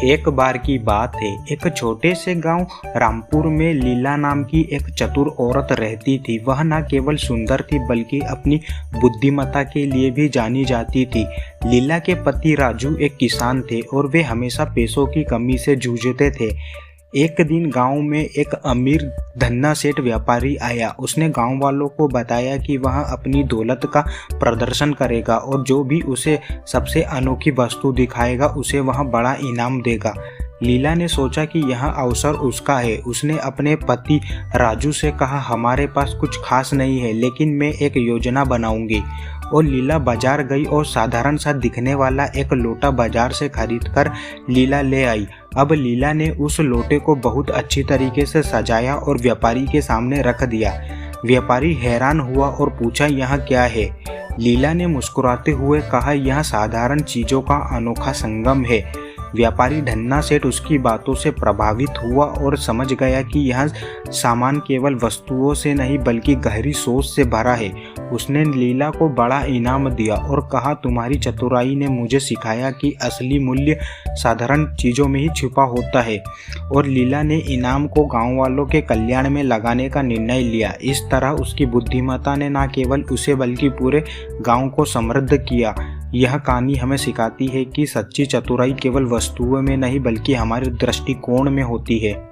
एक बार की बात है। एक छोटे से गांव रामपुर में लीला नाम की एक चतुर औरत रहती थी। वह न केवल सुंदर थी बल्कि अपनी बुद्धिमत्ता के लिए भी जानी जाती थी। लीला के पति राजू एक किसान थे और वे हमेशा पैसों की कमी से जूझते थे। एक दिन गांव में एक अमीर धन्ना सेठ व्यापारी आया। उसने गांव वालों को बताया कि वह अपनी दौलत का प्रदर्शन करेगा और जो भी उसे सबसे अनोखी वस्तु दिखाएगा उसे वह बड़ा इनाम देगा। लीला ने सोचा कि यह अवसर उसका है। उसने अपने पति राजू से कहा, हमारे पास कुछ खास नहीं है लेकिन मैं एक योजना बनाऊंगी। और लीला बाजार गई और साधारण सा दिखने वाला एक लोटा बाजार से खरीदकर लीला ले आई। अब लीला ने उस लोटे को बहुत अच्छी तरीके से सजाया और व्यापारी के सामने रख दिया। व्यापारी हैरान हुआ और पूछा, यह क्या है? लीला ने मुस्कुराते हुए कहा, यह साधारण चीजों का अनोखा संगम है। व्यापारी धन्ना सेठ उसकी बातों से प्रभावित हुआ और समझ गया कि यह सामान केवल वस्तुओं से नहीं बल्कि गहरी सोच से भरा है। उसने लीला को बड़ा इनाम दिया और कहा, तुम्हारी चतुराई ने मुझे सिखाया कि असली मूल्य साधारण चीज़ों में ही छुपा होता है। और लीला ने इनाम को गांव वालों के कल्याण में लगाने का निर्णय लिया। इस तरह उसकी बुद्धिमत्ता ने न केवल उसे बल्कि पूरे गांव को समृद्ध किया। यह कहानी हमें सिखाती है कि सच्ची चतुराई केवल वस्तुओं में नहीं बल्कि हमारे दृष्टिकोण में होती है।